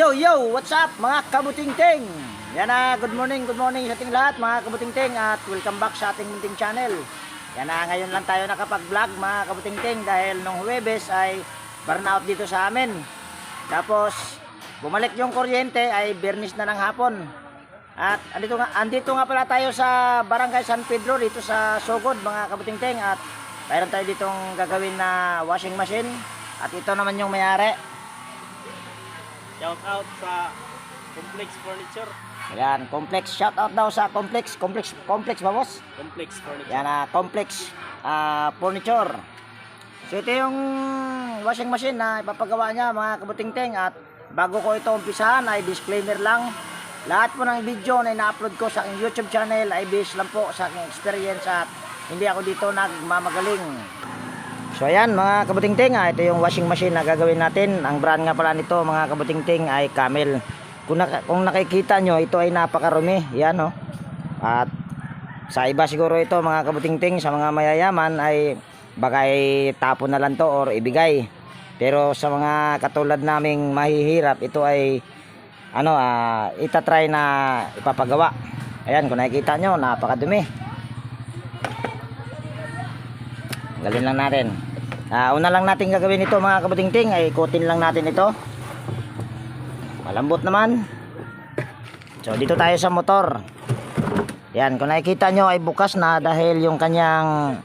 Yo, yo! What's up mga kabutingting? Yan na, good morning sa ating lahat mga kabutingting at welcome back sa ating munting channel. Yan na, ngayon lang tayo nakapag-vlog mga kabutingting dahil nung Huwebes ay burnout dito sa amin. Tapos, bumalik yung kuryente ay Biyernes na ng hapon. At andito nga pala tayo sa Barangay San Pedro dito sa Sogod mga kabutingting at mayroon tayo ditong gagawin na washing machine at ito naman yung may-ari. Shout out sa Complex Furniture. Yan, Complex. Shout out daw sa Complex. Complex ba boss? Complex Furniture. Yan, Complex Furniture. So ito yung washing machine na ipapagawa niya mga kabutingting. At bago ko ito umpisahan ay disclaimer lang. Lahat po ng video na ina-upload ko sa aking YouTube channel ay based lang po sa aking experience at hindi ako dito nagmamagaling. So ayan mga kabutingting, ito yung washing machine na gagawin natin. Ang brand nga pala nito mga kabutingting ay Camel. Kung nakikita nyo, ito ay napakarumi. Yan oh. At sa iba siguro ito mga kabutingting, sa mga mayayaman ay baka tapon na lang to or ibigay. Pero sa mga katulad naming mahihirap, ito ay itatry na ipapagawa. Ayan, kung nakikita nyo, napakadumi. Galin lang natin. Una lang natin gagawin ito mga kabutingting ay ikutin lang natin ito. Malambot naman. So dito tayo sa motor. Yan, kung nakikita nyo ay bukas na dahil yung kanyang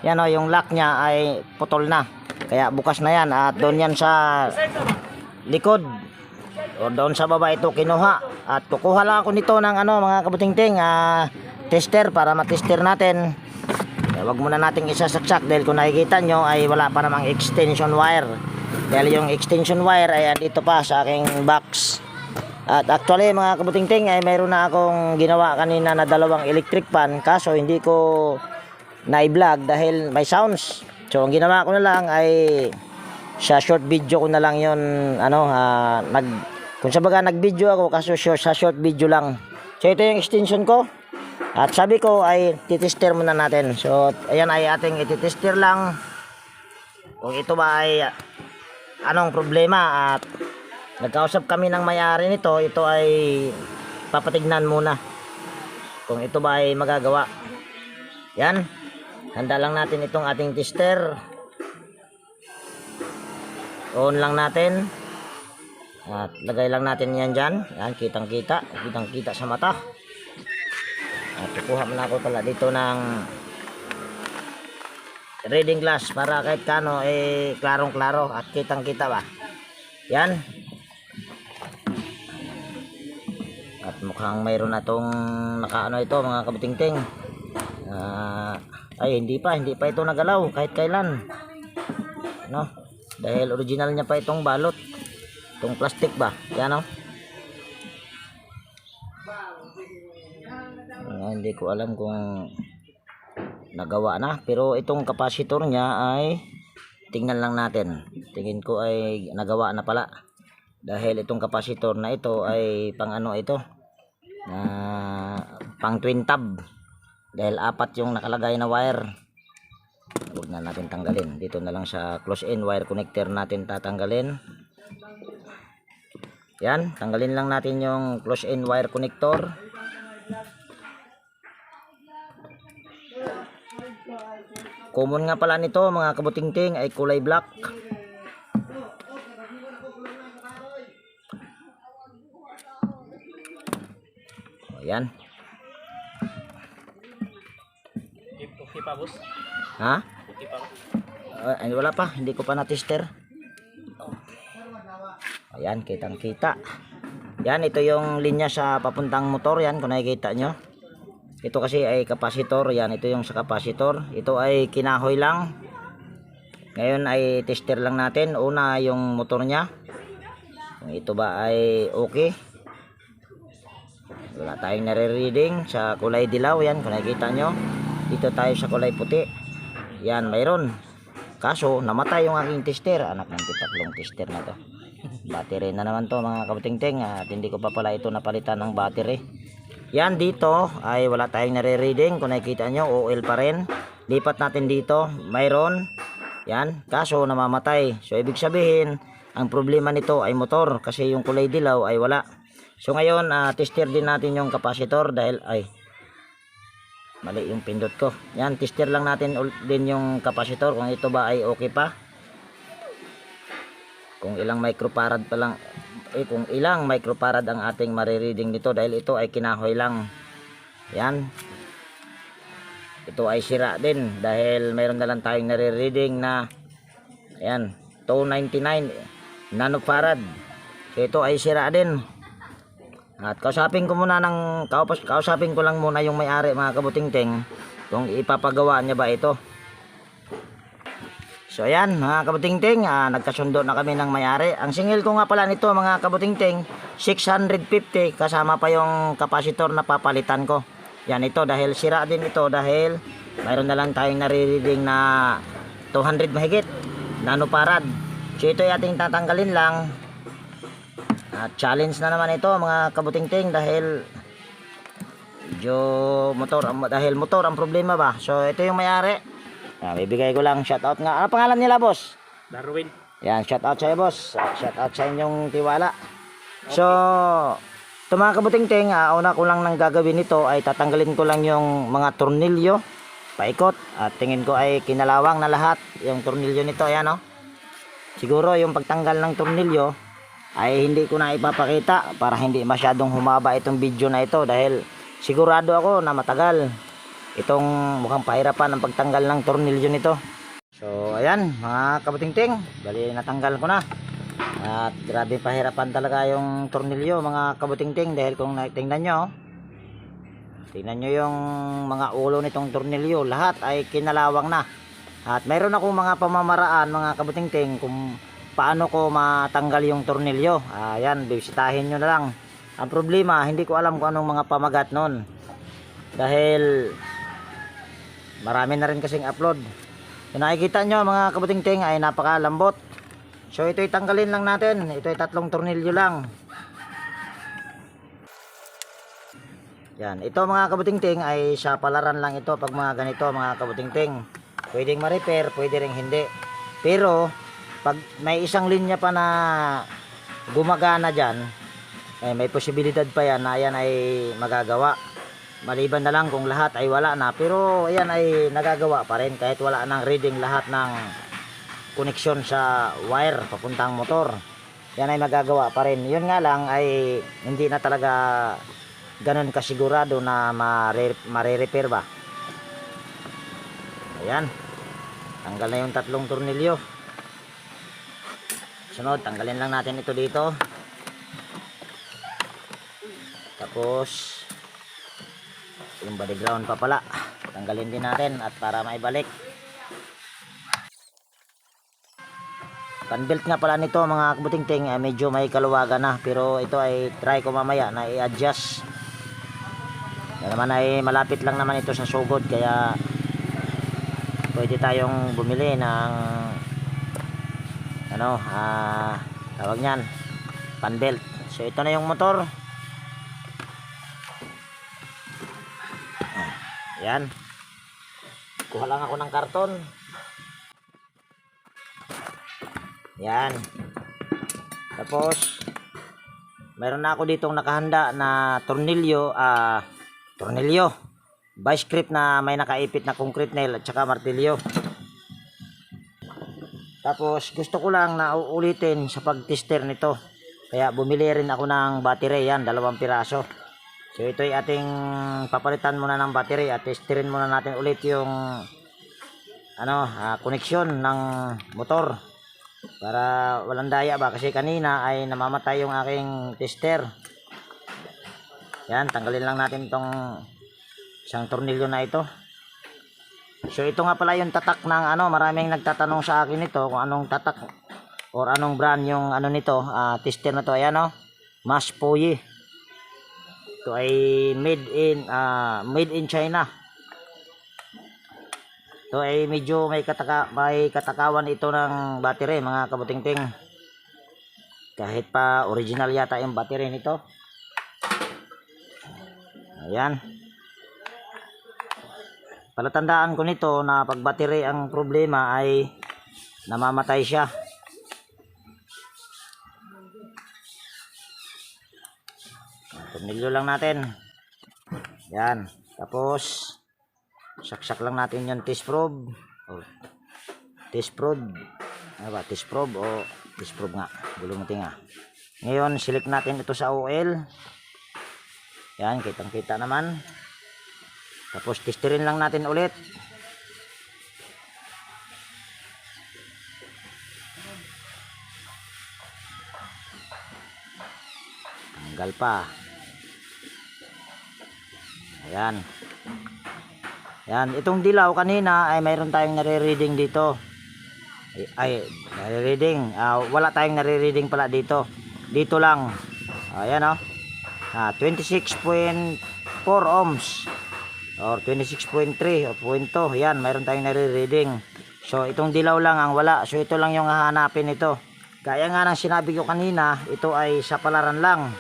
yung lock niya ay putol na. Kaya bukas na yan at doon yan sa likod o doon sa baba ito kinuha. At kukuha lang ako nito ng mga kabutingting tester para matester natin. Wag muna nating isasaksak dahil kung nakikita nyo ay wala pa namang extension wire. Dahil yung extension wire ay andito pa sa aking box. At actually mga kabutingting ay mayroon na akong ginawa kanina na dalawang electric fan. Kaso hindi ko na-vlog dahil may sounds. So ang ginawa ko na lang ay sa short video ko na lang yun. Kung sabaga nag-video ako kaso sa short video lang. So ito yung extension ko. At sabi ko ay titester muna natin. So ayan ay ating ititester lang kung ito ba ay anong problema. At nagkausap kami ng may-ari nito. Ito ay papatignan muna kung ito ba ay magagawa. Yan, handa lang natin itong ating tester. On lang natin. At lagay lang natin yan dyan. Yan, kitang kita sa mata. At kukuha muna ako pala dito ng reading glass para kahit kano klarong klaro at kitang kita ba. Yan. At mukhang mayroon na tong ito mga kabutingting. Ay hindi pa ito nagalaw kahit kailan. Dahil original niya pa itong balot. Itong plastic ba. Yan hindi ko alam kung nagawa na, pero itong capacitor niya ay tingnan lang natin. Tingin ko ay nagawa na pala dahil itong capacitor na ito ay pang ito pang twin tab dahil apat yung nakalagay na wire. Huwag na natin tanggalin, dito na lang sa close in wire connector natin tatanggalin. Yan, tanggalin lang natin yung close in wire connector. Common nga pala nito mga kabutingting ay kulay black. Ayan. Okay pa boss? Ha? Okay pa. Wala pa, hindi ko pa na-tester. Ayan, kitang kita. Yan, ito yung linya sa papuntang motor. Yan, kung nakikita nyo. Ito kasi ay capacitor. Yan, ito yung sa capacitor. Ito ay kinahoy lang. Ngayon ay tester lang natin. Una yung motor nya. Kung ito ba ay okay. Wala tayong nare-reading sa kulay dilaw. Yan, kung nakikita nyo. Dito tayo sa kulay puti. Yan, mayroon. Kaso, namatay yung aking tester. Anak ng titaklong tester na to. Battery na naman to mga kabutingting. At hindi ko pa pala ito napalitan ng battery. Yan, dito ay wala tayong nare-reading. Kung nakikita nyo, OL pa rin. Lipat natin dito, mayroon. Yan, kaso namamatay. So ibig sabihin ang problema nito ay motor kasi yung kulay dilaw ay wala. So ngayon tester din natin yung capacitor dahil ay mali yung pindot ko. Yan, tester lang natin din yung capacitor kung ito ba ay okay pa. Kung ilang microfarad pa lang kung ilang microfarad ang ating marireading nito dahil ito ay kinahoy lang. Yan. Ito ay sira din dahil mayroon na lang tayong nare-reading na ayan, 299 nanofarad. So ito ay sira din. At kausapin ko lang muna yung may-ari mga kabutingting kung ipapagawa niya ba ito. So ayan mga kabutingting, nagkasundo na kami ng may-ari. Ang singil ko nga pala nito mga kabutingting 650 kasama pa yung capacitor na papalitan ko. Yan ito dahil sira din ito dahil mayroon na lang tayong nare-reading na 200 mahigit nanofarad. So ito ay ating tatanggalin lang. At challenge na naman ito mga kabutingting dahil motor ang problema ba. So ito yung may-ari. Bibigay ko lang shoutout nga. Ano pangalan nila, boss? Darwin. Yan, shoutout sa iyo, boss. Shoutout sa inyong tiwala. Okay. So, ito mga kabutingting, una ko lang nang gagawin ito ay tatanggalin ko lang yung mga tornilyo, paikot. At tingin ko ay kinalawang na lahat yung tornilyo nito. Ayan, oh. Siguro yung pagtanggal ng tornilyo ay hindi ko na ipapakita para hindi masyadong humaba itong video na ito dahil sigurado ako na matagal itong mukhang pahirapan ang pagtanggal ng tornilyo nito. So ayan mga kabutingting, bali natanggal ko na. At grabe pahirapan talaga yung tornilyo mga kabutingting dahil kung tingnan nyo yung mga ulo nitong tornilyo, lahat ay kinalawang na. At mayroon akong mga pamamaraan mga kabutingting kung paano ko matanggal yung tornilyo. Ayan, bisitahin nyo na lang. Ang problema, hindi ko alam kung anong mga pamagat nun dahil marami na rin kasing upload. Kung nakikita nyo mga kabutingting ay napakalambot. So ito'y tanggalin lang natin. Ito'y 3 tornilyo lang. Yan. Ito mga kabutingting ay sa palaran lang ito pag mga ganito mga kabutingting. Pwedeng ma-repair, pwede rin hindi. Pero pag may isang linya pa na gumagana dyan, may posibilidad pa yan na yan ay magagawa. Maliban na lang kung lahat ay wala na, pero ayan ay nagagawa pa rin kahit wala nang reading lahat ng koneksyon sa wire papuntang motor. Yan ay magagawa pa rin. Yun nga lang ay hindi na talaga ganun kasigurado na mare-repair ba. Ayan. Tanggal na yung 3 tornilyo. Sunod, tanggalin lang natin ito dito. Tapos yung body ground pa pala tanggalin din natin at para maibalik. Panbelt nga pala nito mga kabutingting medyo may kaluwagan na, pero ito ay try ko mamaya na i-adjust. Yan naman ay malapit lang naman ito sa sugod kaya pwede tayong bumili ng tawag nyan, panbelt. So ito na yung motor. Yan. Kuha lang ako ng karton. Yan. Tapos meron na ako ditong nakahanda na tornilyo, vice grip na may nakaipit na concrete nail at saka martilyo. Tapos gusto ko lang na uulitin sa pag-tester nito. Kaya bumili rin ako ng battery, yan, 2 piraso. So ito ay ating papalitan muna ng battery at testerin muna natin ulit yung koneksyon ng motor para walang daya ba, kasi kanina ay namamatay yung aking tester. Yan, tanggalin lang natin tong isang tornilyo na ito. So ito nga pala yung tatak ng maraming nagtatanong sa akin ito kung anong tatak or anong brand yung nito, tester na to. Ayan Maspoyi. Ito ay made in China. Ito ay medyo may katakawan ito ng battery mga kabutingting. Kahit pa original yata yung battery nito. Ayan. Palatandaan ko nito na pag battery ang problema ay namamatay siya. tornilyo lang natin. Yan. Tapos, saksak lang natin yung test probe. O, test probe. Ano ba? Test probe o test probe nga. Gulong tinga. Ngayon, select natin ito sa OL. Yan, kitang-kita naman. Tapos, testerin lang natin ulit. Tanggal pa. Ayan. Yan, itong dilaw kanina ay mayroon tayong nare-reading dito. Ay, nare-reading. Wala tayong nare-reading pala dito. Dito lang. Ayan oh. 26.4 ohms or 26.3 o 0.2. Yan, mayroon tayong nare-reading. So, itong dilaw lang ang wala. So, ito lang yung hahanapin ito. Gaya nga ng sinabi ko kanina, ito ay sa palaran lang.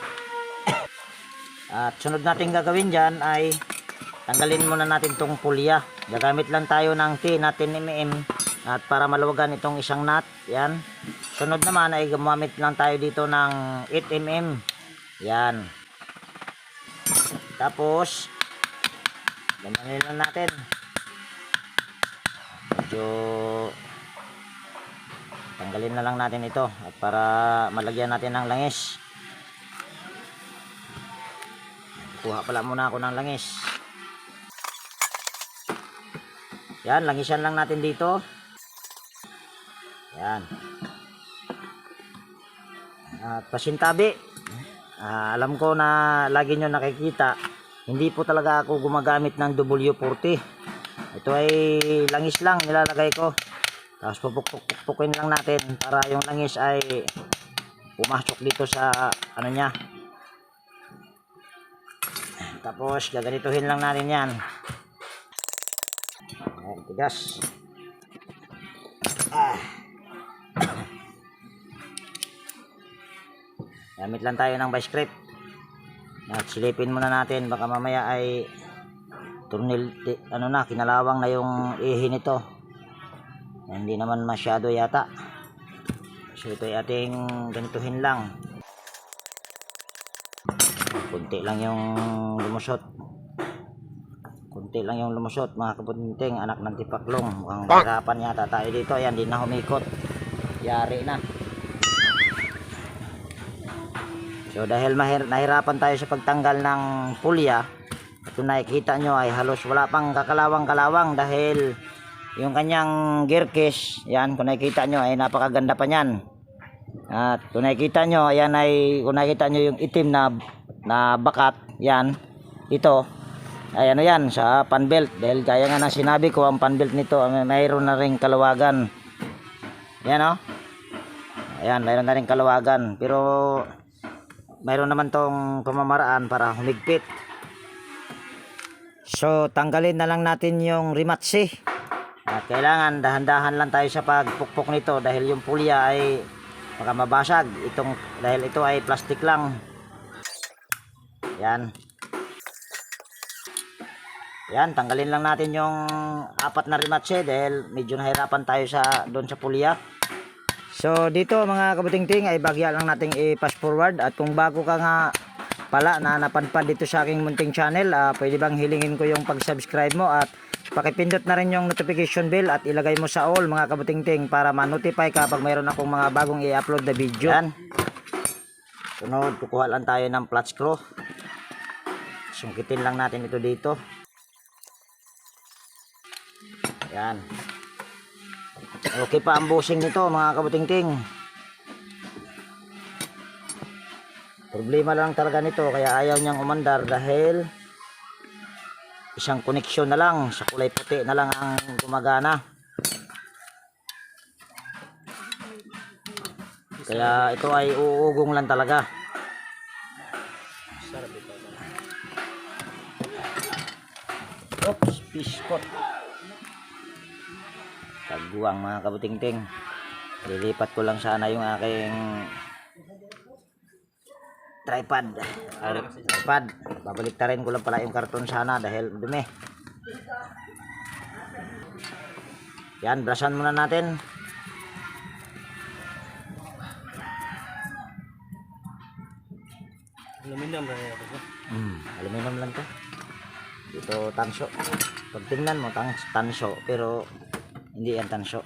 At sunod natin gagawin dyan ay tanggalin muna natin tong pulya. Gagamit lang tayo ng T na 10mm at para maluwagan itong isang nut. Yan. Sunod naman ay gumamit lang tayo dito ng 8mm. Yan. Tapos gananin lang natin. Medyo tanggalin na lang natin ito at para malagyan natin ng langis. Kuha pala muna ako ng langis. Yan, langisan lang natin dito. Yan. At pasintabi. Alam ko na lagi nyo nakikita, hindi po talaga ako gumagamit ng W40. Ito ay langis lang nilalagay ko. Tapos pupuk-pukin lang natin para yung langis ay pumasok dito sa ano niya. Tapos gaganituhin lang natin yan. Tigas. Gamit lang tayo ng vice grip. At silipin muna natin, baka mamaya ay kinalawang na yung ihi nito. Hindi naman masyado yata. So ito ay ating ganituhin lang. Kunti lang yung lumusot. Kunti lang yung lumusot, mga kabutinting, anak ng tipaklong. Mukhang hirapan yata tayo dito. Ayan, di na humikot. Yari na. So dahil nahirapan tayo sa pagtanggal ng pulya, ito nakikita nyo ay halos wala pang kakalawang-kalawang dahil yung kanyang gear case, yan, kung nakikita nyo ay napakaganda pa nyan. At kung nakikita nyo, ayan ay, kung nakikita nyo yung itim na bakat, yan, ito, ay ano yan, sa pan belt. Dahil kaya nga na sinabi ko, ang pan belt nito, mayroon na rin kalawagan. Yan o. Ayan, mayroon na rin kalawagan. Pero, mayroon naman tong pamamaraan para humigpit. So, tanggalin na lang natin yung rimatsi. At kailangan dahan-dahan lang tayo sa pagpukpok nito dahil yung pulya ay baka mabasag. Dahil ito ay plastic lang. Yan. Yan, tanggalin lang natin yung 4 na rimatsi dahil medyo nahirapan tayo doon sa pulya. So dito mga kabutingting ay bagya lang nating i-pass forward. At kung bago ka nga pala na napanpad dito sa aking munting channel, pwede bang hilingin ko yung pag-subscribe mo at pakipindot na rin yung notification bell at ilagay mo sa all mga kabutingting para ma-notify ka pag mayroon akong mga bagong i-upload na video. Yan. Sunod, kukuha lang tayo ng flat screw. Sungkitin lang natin ito dito. Yan. Okay pa ang bushing nito mga kabutingting. Problema lang talaga nito kaya ayaw niyang umandar dahil isang koneksyon na lang sa kulay puti na lang ang gumagana. Kaya ito ay uugong lang talaga. Oops, piskot. Taguang mga kabutingting. Lilipat ko lang sana yung aking tripod. Babaliktarin ko lang pala yung karton sana dahil dumi. Yan, brasan muna natin. Aluminum na yan. aluminum lang to. Dito tansyo. Pag tingnan mo tansyo, pero hindi yan tansyo.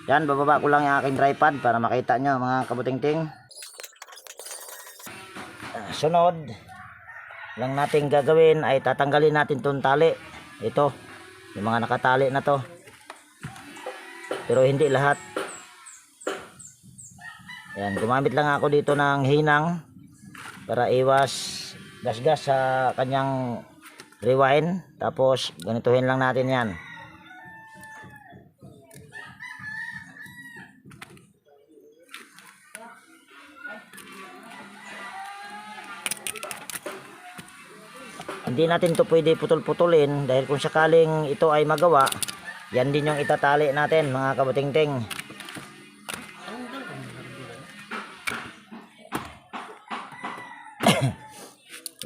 Yan, bababa ko lang yung aking tripod para makita nyo mga kabuting-ting. Sunod lang natin gagawin ay tatanggalin natin tong tali. Ito, yung mga nakatali na to, pero hindi lahat. Yan, gumamit lang ako dito ng hinang para iwas gasgas sa kanyang rewind. Tapos ganituhin lang natin yan. Hindi natin to pwede putol-putulin dahil kung sakaling ito ay magawa, yan din yung itatali natin mga kabuting-ting.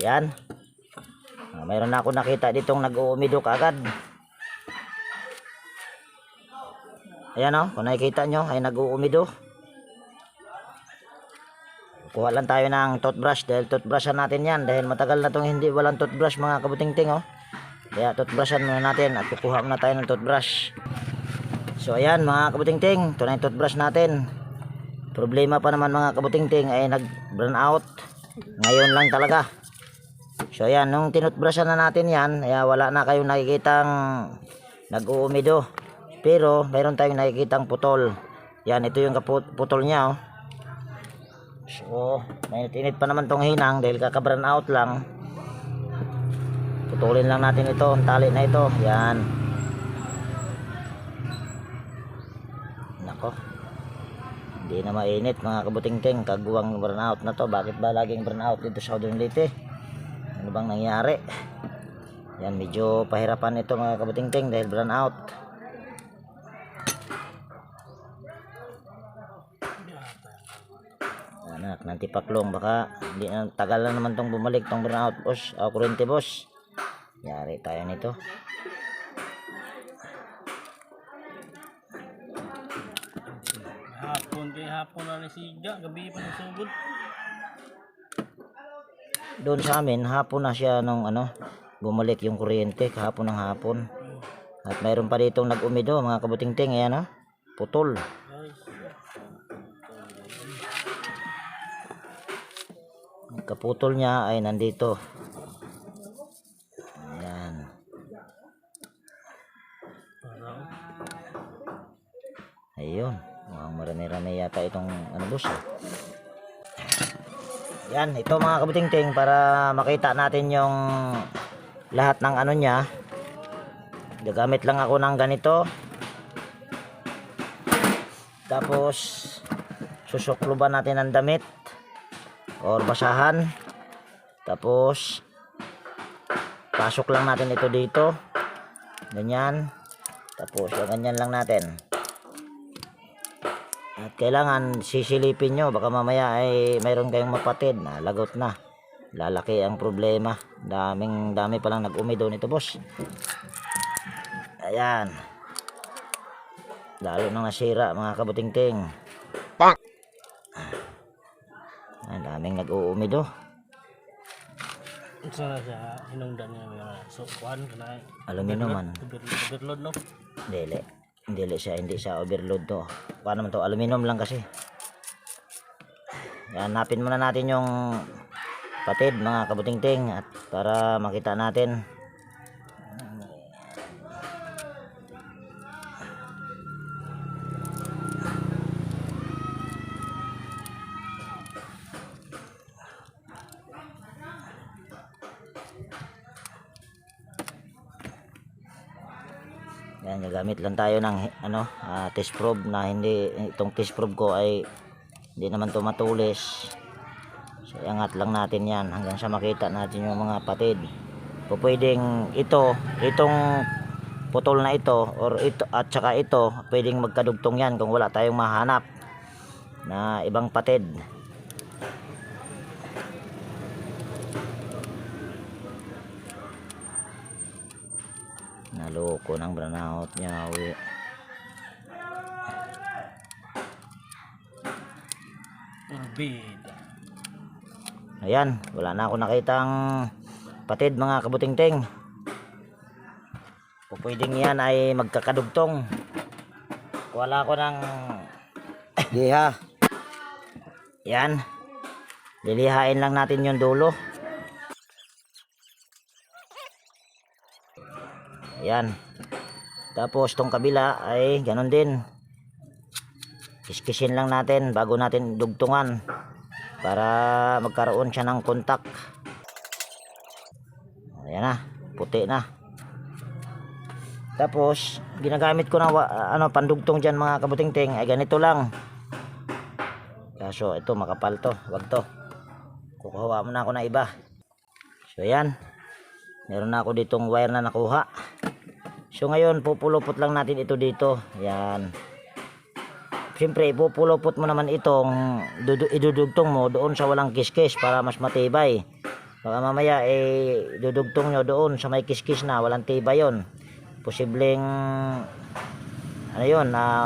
Yan. Mayroon na ako nakita ditong nag-uumidok agad. Ayan o, kung nakikita nyo ay nag-uumido. Kuha lang tayo ng toothbrush dahil toothbrushan natin yan dahil matagal na itong hindi walang toothbrush mga kabuting-ting oh. Kaya toothbrushan muna natin at kukuha muna tayo ng toothbrush. So ayan mga kabuting-ting, ito na yung toothbrush natin. Problema pa naman mga kabuting-ting ay nag-burn out ngayon lang talaga. So ayan, nung tinutbrushan na natin yan, kaya wala na kayong nakikitang nag-uumido. Pero mayroon tayong nakikitang putol. Yan, ito yung putol niya oh. So, mainit-init pa naman tong hinang dahil kaka-burn out lang. Putulin lang natin ito, ang tali na ito. Yan. Nako. Hindi na mainit mga kabuting-ting. Kaguwang burn out na to. Bakit ba laging burn out dito sa Southern Leyte? Ano bang nangyari? Yan, medyo pahirapan ito mga kabuting-ting dahil burn out. Anak, nantipaklong baka hindi na tagal lang naman tong bumalik tong burnout boss, kurente boss. Yari tayo nito. Hapon na ni Siga, gabi pa ng sugod. Doon sa amin hapon na siya nung bumalik yung kuryente kahapon ng hapon. At mayroon pa ditong nag-umido mga kabuting-ting, ayan oh. Putol. Kaputol niya ay nandito. Ayan. Ayun. Mukhang marami-rami yata itong boss. Yan, ito mga kabuting-ting para makita natin yung lahat ng niya. Gagamit lang ako ng ganito. Tapos susukluban natin ang damit or basahan. Tapos pasok lang natin ito dito. Ganyan. Tapos ganyan lang natin. At kailangan sisilipin nyo. Baka mamaya ay mayroon kayong mapatid na lagot na. Lalaki ang problema. Dami palang nag-umido nito boss. Ayan. Lalo nang nasira mga kabuting-ting. Ang daming nag-uumido. Ito na siya hinungdan niya. So, kuhan ka na. Aluminum man. Overload no? Hindi siya overload to. Paano naman to? Aluminum lang kasi. Hanapin muna natin yung patid mga kabuting-ting at para makita natin. Yan, gagamit lang tayo ng test probe na hindi itong test probe ko ay hindi naman to matulis. So iangat lang natin yan hanggang sa makita natin yung mga patid. O pwedeng itong putol na ito or ito at saka ito pwedeng magkadugtong yan kung wala tayong mahanap na ibang patid. Naloko ng burnout niya uwi. Forbid. Ayan, wala na ako nakitang magkapatid mga kabuting-ting. Pwedeng yan ay magkakadugtong. Wala ko ng liha. Yan. Lilihain lang natin yung dulo. Yan. Tapos tong kabila ay ganon din. Kiskisin lang natin bago natin dugtungan para magkaroon siya ng kontak. Ayan na, puti na. Tapos ginagamit ko na pandugtong dyan mga kabuting-ting ay ganito lang. Kaso ito makapal to, wag to. Kukuha muna ako na iba. So ayan, meron na ako ditong wire na nakuha. So ngayon pupulupot lang natin ito dito. Ayan. Siyempre ipupulupot mo naman itong idudugtong mo doon sa walang kiskis para mas matibay. Baka mamaya dudugtong nyo doon sa may kiskis na walang tibay yon. Posibleng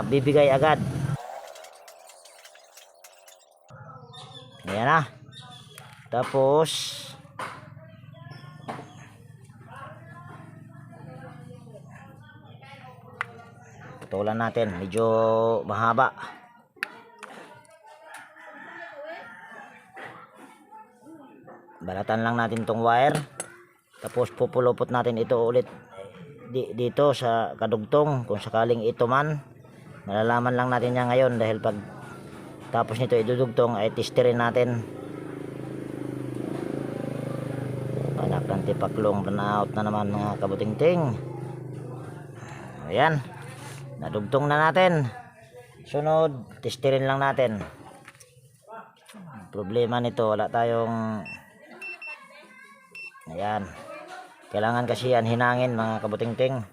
bibigay agad. Ayan na. Tapos putulan natin, medyo mahaba. Balatan lang natin tong wire. Tapos pupulupot natin ito ulit dito sa kadugtong kung sakaling ito man. Malalaman lang natin yan ngayon dahil pag tapos nito idudugtong ay testerin natin. Anak ng tipaklong, burnout na naman mga kabuting-ting. Ayan. Nadugtong na natin. Sunod, testerin lang natin. Problema nito, wala tayong ayan. Kailangan kasi yan hinangin mga kabuting-ting.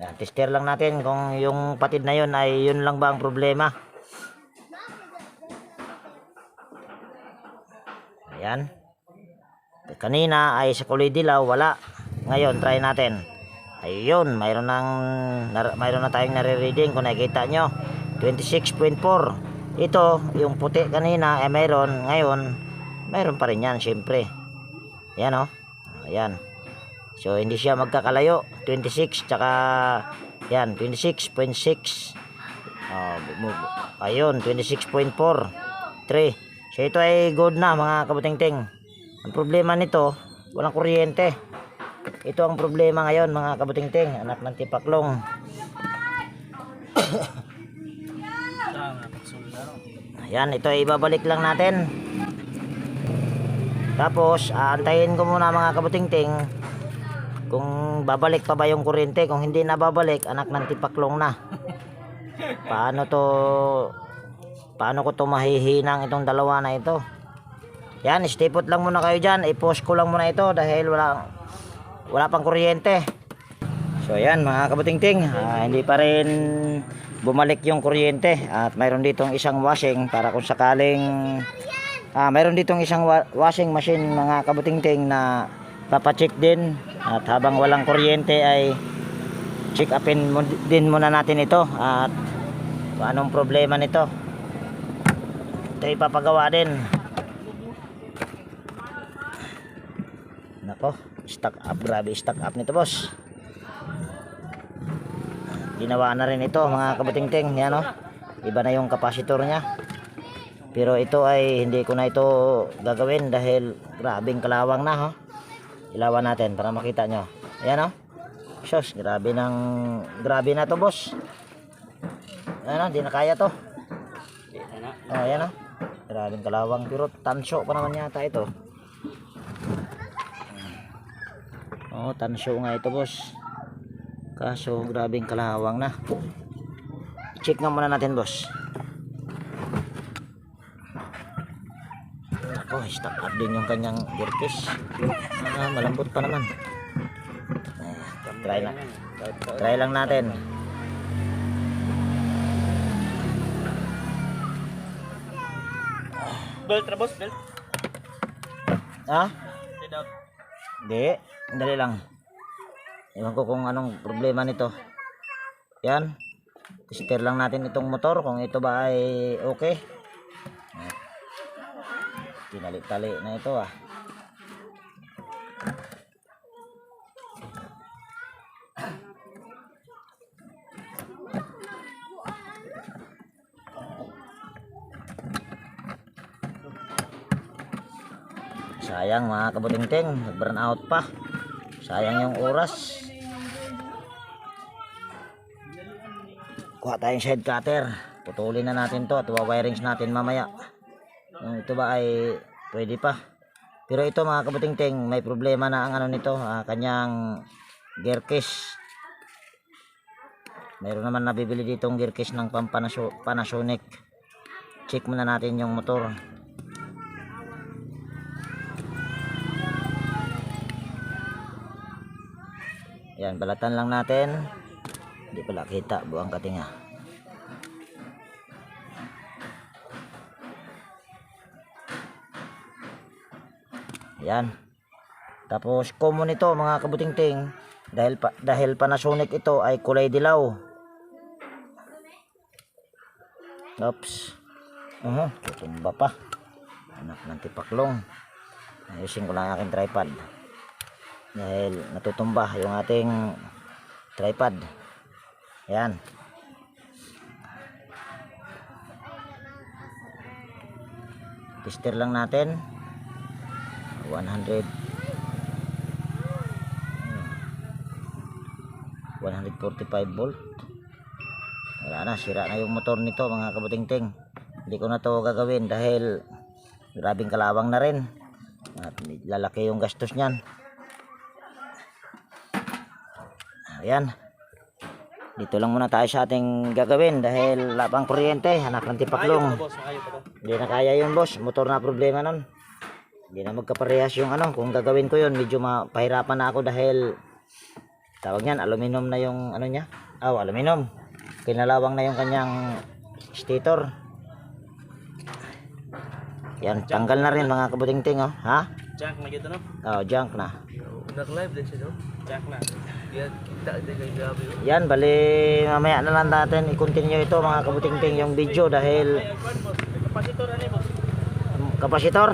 Yan, tester lang natin kung yung patid na yun ay yun lang ba ang problema. Ayan. Kanina ay sa kulay dilaw, wala. Ngayon, try natin. Ayun, mayroon na tayong nare-reading kung nakikita nyo 26.4. Ito, yung puti kanina ay mayroon, ngayon mayroon pa rin yan syempre. Ayan o, ayan. So hindi siya magkakalayo, 26 tsaka yan, 26.6. Ayun, 26.4 3. So ito ay good na mga kabuting-ting. Ang problema nito, walang kuryente. Ito ang problema ngayon mga kabuting-ting, anak ng tipaklong. Ayan, ito ay ibabalik lang natin. Tapos aantayin ko muna mga kabuting-ting kung babalik pa ba yung kuryente. Kung hindi na babalik, anak ng tipaklong na. Paano ko to mahihinang itong dalawa na ito. Yan, stay put lang muna kayo dyan. I-post ko lang muna ito dahil wala pang kuryente. So ayan mga kabuting-ting, hindi pa rin bumalik yung kuryente. At mayroon ditong isang washing para kung sakaling mayroon ditong isang washing machine mga kabuting-ting na papacheck din. At habang walang kuryente ay check upin din muna natin ito at kung anong problema nito. Ito ipapagawa din. Nako, stock up, grabe stock up nito boss. Ginawa na rin ito mga kabuting-ting. Yan o, iba na yung kapasitor nya. Pero ito ay hindi ko na ito gagawin dahil grabing kalawang na ho. Ilawan natin para makita nyo. Ayan o, sus, grabe na to boss. Ayan o, di na kaya to. Ayan o, grabing kalawang pero tansyo pa naman yata ito. Tansyo nga ito boss. Kaso grabing kalawang na. I-check nga muna natin boss. Ako, stock up din yung kanyang gearcase. Malambot pa naman. Try lang natin. Belt na boss, belt. Hindi, dali lang. Ewan ko kung anong problema nito. Yan, tester lang natin itong motor kung ito ba ay okay. Tinali-tali na ito Sayang mga kabutingting, nag-burn out pa. Sayang yung oras. Kuha tayong shed cutter. Putulin na natin to at wirings natin mamaya. Yung ito ba ay pwede pa. Pero ito mga kabutingting, may problema na ang ano nito, kanyang gear case. Mayroon naman nabibili ditong gear case ng Panasonic. Check muna natin yung motor. Yan, balatan lang natin. Hindi pala kita, buang katinga. Yan. Tapos common ito mga kabutingting, dahil Panasonic ito ay kulay dilaw. Oops. Tutumba pa. Anak ng tipaklong. Ayusin ko lang aking tripod. Dahil natutumba yung ating tripod. Yan. Tester lang natin. 145 volt. Wala na, sira na yung motor nito mga kabutingting. Hindi ko na to gagawin dahil grabing kalawang na rin at lalaki yung gastos niyan. Ayan, dito lang muna tayo sa ating gagawin dahil labang kuryente, anak ng tipaklong. Hindi na kaya yun boss, motor na problema nun. Hindi na magkaparehas yung ano. Kung gagawin ko yun, medyo mapahirapan na ako dahil tawag niyan, aluminum na yung ano niya. Aluminum. Kinalawang na yung kanyang stator. Yan, tanggal na rin mga kabutingting, oh. Ha? Junk na gitu no? Junk na. Nag-live din siya, no? Junk na. Yan, kita din kay grabe. Yan, bali mamaya na lang natin i-continue ito mga kabutingting yung video dahil Kapasitor ano boss? kapasitor.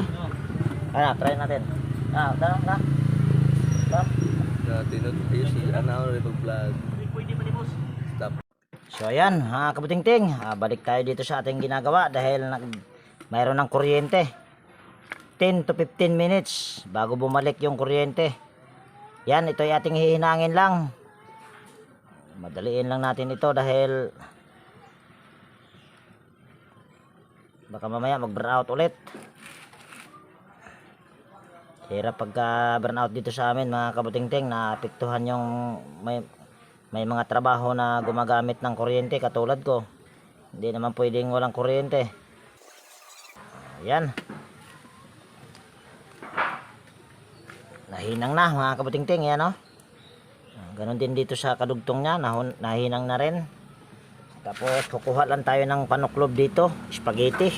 Try natin. Tanong na. Tinod tayo si Anaw na pag-vlog. Pwede pa ni boss. Stop. So ayan, kabutingting, balik tayo dito sa ating ginagawa dahil mayroon ng kuryente. 10 to 15 minutes bago bumalik yung kuryente. Yan, ito ay ating hihinangin lang. Madaliin lang natin ito dahil baka mamaya mag-burnout ulit. Hirap pagka burnout dito sa amin mga kabutingting, naapektuhan yung may mga trabaho na gumagamit ng kuryente katulad ko. Hindi naman pwedeng walang kuryente. Ayan. Nahinang na mga kabutingting, yan oh. Ganon din dito sa kadugtong niya, nahinang na rin. Tapos kukuha lang tayo ng panuklob dito, spaghetti.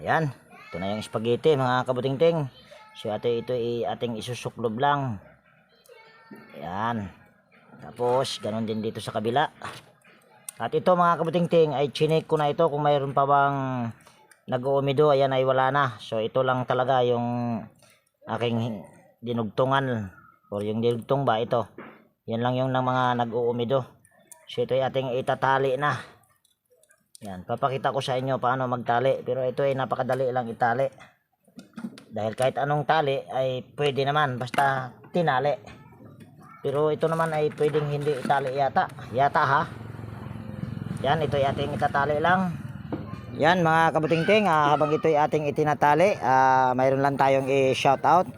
Ayan, ito na yung spaghetti mga kabutingting. So ito ating isusuklob lang. Ayan. Tapos ganon din dito sa kabila. At ito mga kabutingting ay chinek ko na ito kung mayroon pa bang nag-uumido. Ayan ay wala na. So ito lang talaga yung aking dinugtungan o yung dinugtong ba ito. Yan lang yung ng mga nag-uumido. So ito ay ating itatali na. Yan, papakita ko sa inyo paano magtali, pero ito ay napakadali lang itali. Dahil kahit anong tali ay pwede naman basta tinali. Pero ito naman ay pwedeng hindi itali yata. Yata ha. Yan, ito ay ating itatali lang. Yan mga kabutingting, habang ito ay ating itinatali, mayroon lang tayong i-shoutout.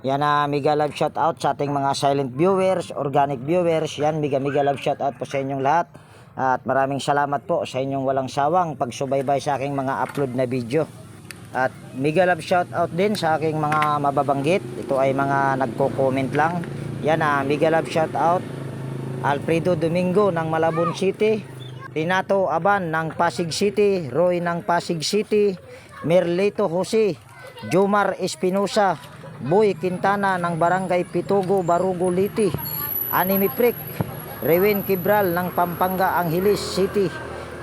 Yan, mega love shoutout sa ating mga silent viewers, organic viewers. Yan, mega love shoutout po sa inyong lahat. At maraming salamat po sa inyong walang sawang pagsubaybay sa aking mga upload na video. At mega love shoutout din sa aking mga mababanggit. Ito ay mga nagko-comment lang. Yan, mega love shoutout Alfredo Domingo ng Malabon City, Renato Aban ng Pasig City, Roy ng Pasig City, Merlito Jose, Jomar Espinosa, Boy Quintana ng Barangay Pitugo, Barugo Liti, Anime Prick, Rewin Kibral ng Pampanga, Angeles City,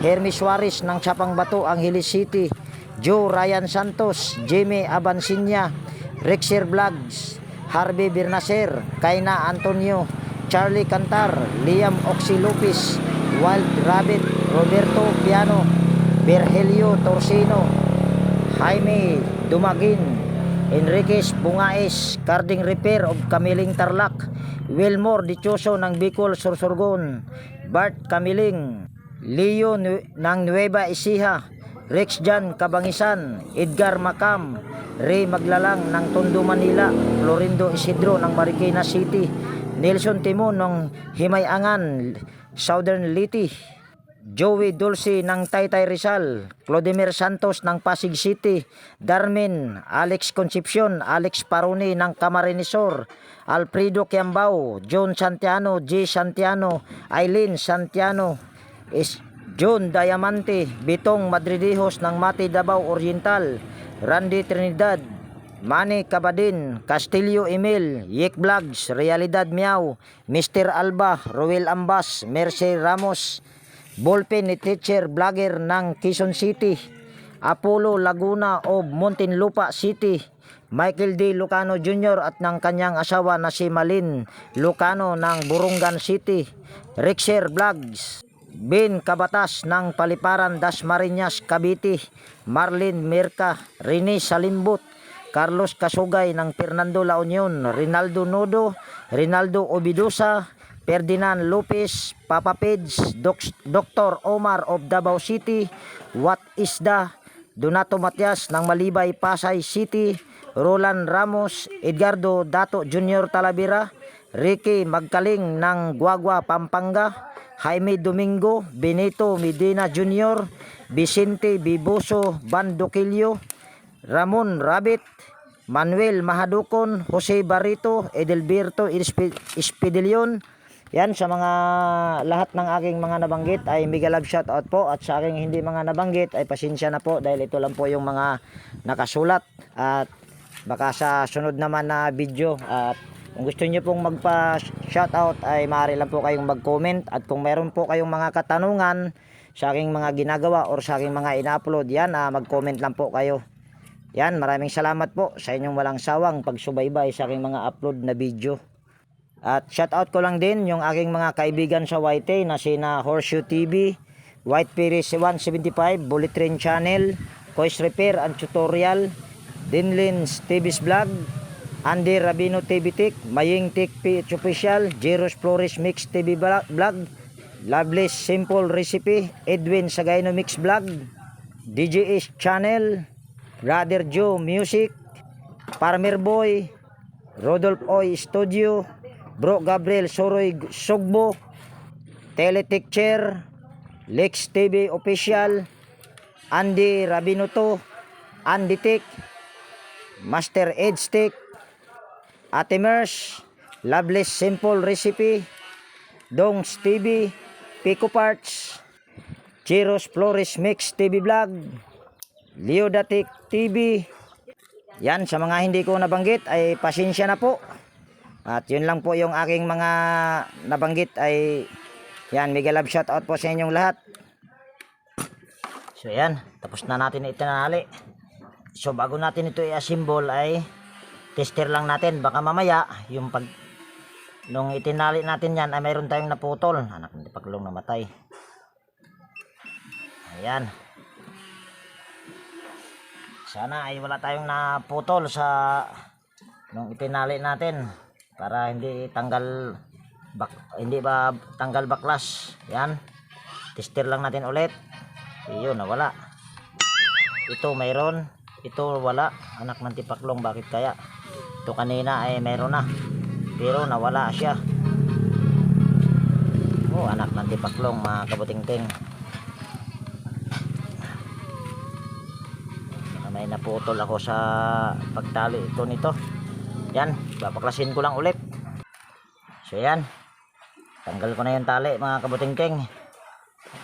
Hermes Suarez ng Chapang Bato, Angeles City, Joe Ryan Santos, Jimmy Abansinya, Rexer Vlogs, Harvey Bernacer, Kaina Antonio, Charlie Cantar, Liam Oxy Lopez, Wild Rabbit, Roberto Piano, Virgilio Torsino, Jaime Dumagin, Enriquez Bungaes, Carding Repair of Kamiling Tarlac, Wilmore Dichoso ng Bicol Sorsorgon, Bart Kamiling, Leo ng Nueva Ecija, Rex Jan Kabangisan, Edgar Macam, Ray Maglalang ng Tondo Manila, Florindo Isidro ng Marikina City, Nelson Timon ng Himayangan, Southern Liti, Joey Dulce ng Taytay Rizal, Clodimir Santos ng Pasig City, Darmin, Alex Concepcion, Alex Paroni ng Camarinesor, Alfredo Kiambao, John Santiano, G. Santiano, Aileen Santiano, John Diamante, Bitong Madridijos ng Mati Davao Oriental, Randy Trinidad, Manny Cabadin, Castillo Emil, Yek Vlogs, Realidad Miao, Mr. Alba, Roel Ambas, Mercy Ramos, Ballpen ni Teacher Vlogger ng Quezon City, Apollo Laguna of Muntinlupa City, Michael D. Lucano Jr. at ng kanyang asawa na si Malin Lucano ng Burungan City, Rexer Vlogs, Ben Kabatas ng Paliparan Dasmariñas Cavite, Marlene Merca, Rene Salimbot, Carlos Kasugay ng Fernando La Union, Rinaldo Nodo, Rinaldo Obidosa, Ferdinand Lopez, Papa Peds, Dr. Omar of Davao City, What Isda, Donato Matias ng Malibay, Pasay City, Roland Ramos, Edgardo Dato Jr. Talavera, Ricky Magkaling ng Guagua, Pampanga, Jaime Domingo, Benito Medina Jr., Vicente Biboso Bandoquillo, Ramon Rabit, Manuel Mahadukon, Jose Barrito, Edelberto Espidilion. Yan, sa mga lahat ng aking mga nabanggit ay mega love shoutout po, at sa aking hindi mga nabanggit ay pasensya na po dahil ito lang po yung mga nakasulat, at baka sa sunod naman na video. At kung gusto niyo pong magpa shoutout ay maaari lang po kayong mag-comment, at kung meron po kayong mga katanungan sa aking mga ginagawa or sa aking mga ina-upload, yan, mag-comment lang po kayo. Yan, maraming salamat po sa inyong walang sawang pagsubaybay sa aking mga upload na video. At shoutout ko lang din yung aking mga kaibigan sa YT na sina Horseshoe TV, White Paris 175, Bullet Train Channel, Cois Repair and Tutorial, Dinlin's TV's Vlog, Andy Rabino TV Tech, Maying Tech PH Official, Jeros Flores Mix TV Vlog, Loveless Simple Recipe, Edwin Sagayno Mix Vlog, DJS Channel, Brother Joe Music, Farmer Boy, Rodolph Oy Studio, Bro Gabriel Soroy Sogbo, Teletech Chair, Lex TV Official, Andy Rabinuto, Andy Tech, Master Edge Tech, Ate Mers, Loveless Simple Recipe, Dongs TV, Pico Parts, Chiros Flores Mix TV Vlog, Leodatic TV. Yan, sa mga hindi ko nabanggit ay pasensya na po. At yun lang po yung aking mga nabanggit ay yan, mega love shoutout po sa inyong lahat. So yan, tapos na natin itinali. So bago natin ito i-assemble ay tester lang natin, baka mamaya yung nung itinali natin yan ay mayroon tayong naputol. Anak, hindi paglong namatay. Ayan. Sana ay wala tayong naputol sa nung itinali natin, para hindi tanggal hindi ba tanggal baklas. Yan, tester lang natin ulit. Iyon, nawala. Ito mayroon, ito wala. Anak ng tipaklong, bakit kaya? Ito kanina ay mayroon na, pero nawala siya. Oh, anak ng tipaklong, mga kabutingting. May naputol ako sa pagtali ito nito. Yan, babaklasin ko lang ulit. So yan, tanggal ko na yung tali, mga kabutingking.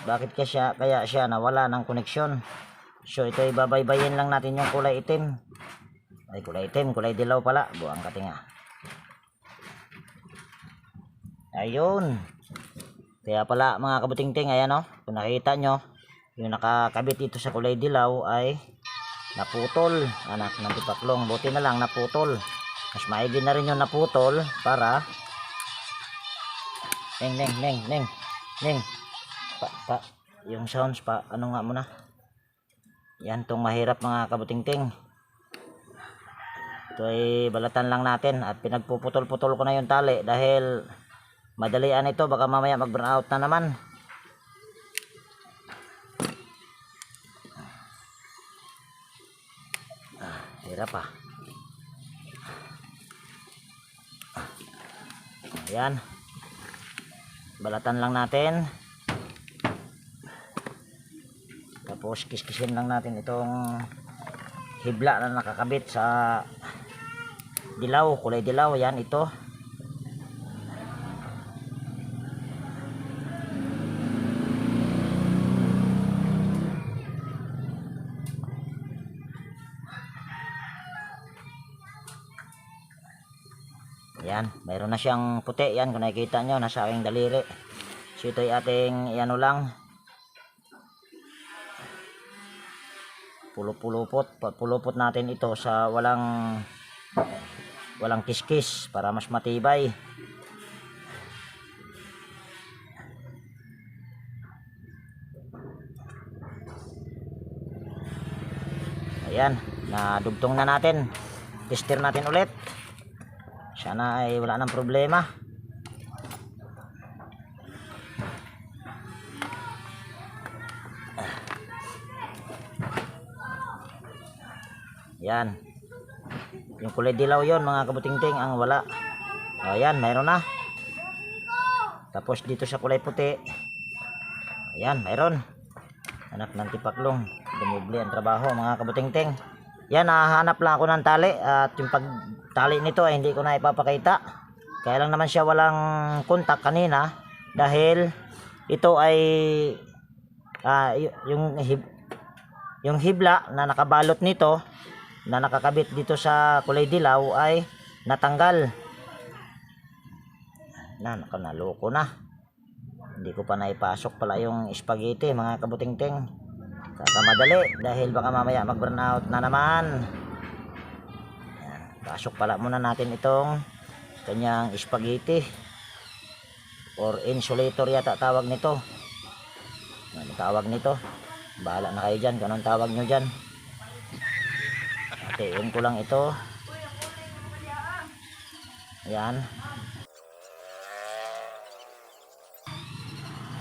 Bakit kaya siya nawala ng koneksyon? So ito, ibabaybayin lang natin yung kulay itim. Ay, kulay itim, kulay dilaw pala. Buang katinga. Ayun. Kaya pala, mga kabutingting, ayan o. Kung nakita nyo, yung nakakabit dito sa kulay dilaw ay naputol. Anak ng tipaklong, buti na lang naputol. Mas maigi na rin yung naputol para neng yung sounds pa, ano nga muna. Yan tong mahirap, mga kabutingting. Ito ay balatan lang natin at pinagpuputol-putol ko na yung tali dahil madalian ito, baka mamaya mag burn out na naman. Hirap pa. Ayan, balatan lang natin, tapos kiskisin lang natin itong hibla na nakakabit sa dilaw, kulay dilaw. Yan, ito. Yan, mayroon na siyang puti. Yan, kung nakikita nyo, nasa aking daliri. So ito ay ating ano lang, pulupot natin ito sa walang kiskis para mas matibay. Ayan, nadugtong na natin. Tester natin ulit. Sana ay wala nang problema. Yan, yung kulay dilaw yon mga kabutingting ang wala. Ayan, mayroon na. Tapos dito sa kulay puti, ayan, mayroon. Anak ng tipaklong, dumubli ang trabaho mga kabutingting. Yan, nahanap lang ako ng tali at yung pagtali nito ay hindi ko na ipapakita. Kaya lang naman siya walang kontak kanina dahil ito ay yung hibla na nakabalot nito na nakakabit dito sa kulay dilaw ay natanggal. Nakaloko na. Hindi ko pa naipasok pala yung spaghetti mga kabutingting. Kakamadali dahil baka mamaya mag burn out na naman. Yan, pasok pala muna natin itong kanyang spaghetti or insulator yata tawag nito. Ano tawag nito? Bahala na kayo dyan kung anong tawag nyo dyan. Hatiin ko lang ito. Ayan.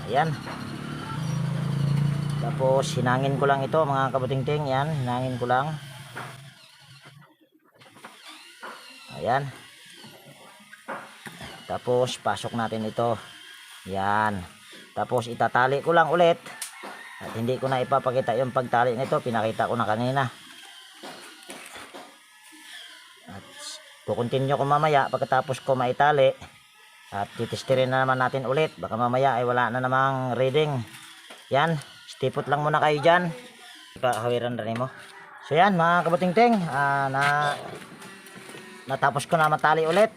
Ayan. Tapos hinangin ko lang ito mga kabutingting. Yan, hinangin ko lang. Ayan. Tapos pasok natin ito. Yan. Tapos itatali ko lang ulit. At hindi ko na ipapakita yung pagtali nito, pinakita ko na kanina. At kukontinue ko mamaya pagkatapos ko maitali. At titestirin na naman natin ulit. Baka mamaya ay wala na namang reading. Yan. Stipot lang muna kayo dyan. Kahawiran rin mo. So yan mga kabutingting, natapos ko na matali ulit.